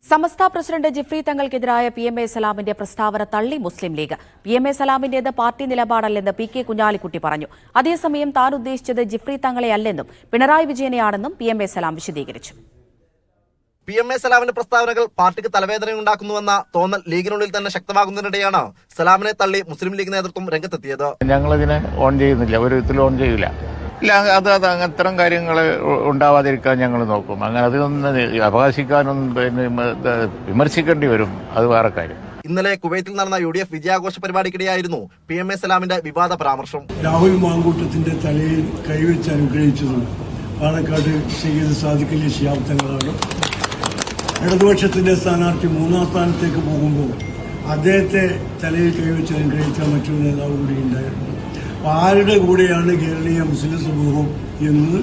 സമസ്ത president Jifri തങ്ങൾക്കെതിരായ PMA സലാമിന്റെ പ്രസ്താവന തള്ളി മുസ്ലിം ലീഗ്. PMA സലാമിന്റേത് പാർട്ടി നിലപാടല്ലെന്ന് PK കുഞ്ഞാലിക്കുട്ടി പറഞ്ഞു. അതേസമയം താൻ ഉദ്ദേശിച്ചത് ജിഫ്രി തങ്ങളെയല്ലെന്നും പിണറായി വിജയനെയാണെന്നും PMA സലാം വിശദീകരിച്ചു. PMA സലാമിന്റെ പ്രസ്താവനകൾ പാർട്ടിക്ക് തലവേദനയുണ്ടാക്കുന്നുവെന്ന തോന്നൽ ലീഗിനുള്ളിൽ തന്നെ ശക്തമാകുന്നതിനിടെയാണ് സലാമിനെ തള്ളി മുസ്ലിം ലീഗ് നേതൃത്വം രംഗത്തെത്തിയത്. ഞങ്ങളിതിനെ ഓൺ ചെയ്യുന്നില്ല, ഒരു വിധത്തിൽ ഓൺ ചെയ്യില്ല. ഇല്ല, അത്തരം കാര്യങ്ങൾ ഉണ്ടാവാതിരിക്കാൻ ഞങ്ങൾ നോക്കും. അങ്ങനെ അതിനൊന്ന് അവകാശിക്കാനൊന്നും വിമർശിക്കേണ്ടി വരും, അത് വേറെ കാര്യം. ഇന്നലെ കുവൈത്തിൽ നടന്ന UDF വിജയാഘോഷ പരിപാടിക്കിടെയായിരുന്നു PMA സലാമിന്റെ വിവാദ പരാമർശം. രാഹുൽ മാങ്കൂട്ടത്തിന്റെ തലയിൽ കൈവച്ച് അനുഗ്രഹിച്ചതും പാലക്കാട് സയ്യിദ് സാദിഖ് അലി ശിഹാബ് തങ്ങളാണ്. ഇടതുപക്ഷത്തിന്റെ സ്ഥാനാർത്ഥി 3ാം സ്ഥാനത്തേക്ക് പോകുമ്പോൾ അദ്ദേഹത്തെ തലയിൽ കൈവച്ച് അനുഗ്രഹിച്ച മറ്റൊരു നേതാവ് കൂടി ഉണ്ടായിരുന്നു. ആരുടെ കൂടെയാണ് കേരളീയ മുസ്ലിം സമൂഹം എന്ന്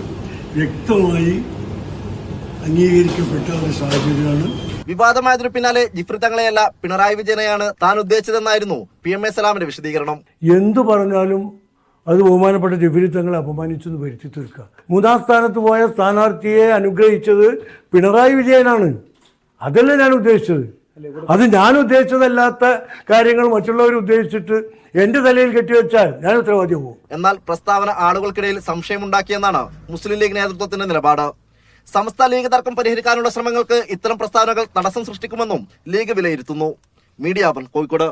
വ്യക്തമായി അംഗീകരിക്കപ്പെട്ട ഒരു സാഹചര്യമാണ്. വിവാദമായതിനു പിന്നാലെ ജിഫ്രി തങ്ങളെയല്ല പിണറായി വിജയനെയാണ് താൻ ഉദ്ദേശിച്ചതെന്നായിരുന്നു PMA സലാമിന്റെ വിശദീകരണം. എന്തു പറഞ്ഞാലും അത് ബഹുമാനപ്പെട്ട ജിഫ്രി തങ്ങളെ അപമാനിച്ചെന്ന് വരുത്തി തീർക്കുക. 3ാം സ്ഥാനത്ത് പോയ സ്ഥാനാർത്ഥിയെ അനുഗ്രഹിച്ചത് പിണറായി വിജയനാണ്. അതല്ല ഞാൻ ഉദ്ദേശിച്ചത്. അത് ഞാൻ ഉദ്ദേശിച്ചതല്ലാത്ത കാര്യങ്ങൾ മറ്റുള്ളവർ ഉദ്ദേശിച്ചിട്ട് എന്റെ തലയിൽ കെട്ടിവെച്ചാൽ ഞാൻ ഉത്തരവാദിയാവും. എന്നാൽ പ്രസ്താവന ആളുകൾക്കിടയിൽ സംശയമുണ്ടാക്കിയെന്നാണ് മുസ്ലിം ലീഗ് നേതൃത്വത്തിന്റെ നിലപാട്. സമസ്ത ലീഗ് തർക്കം പരിഹരിക്കാനുള്ള ശ്രമങ്ങൾക്ക് ഇത്തരം പ്രസ്താവനകൾ തടസ്സം സൃഷ്ടിക്കുമെന്നും ലീഗ് വിലയിരുത്തുന്നു. മീഡിയ 1 കോഴിക്കോട്.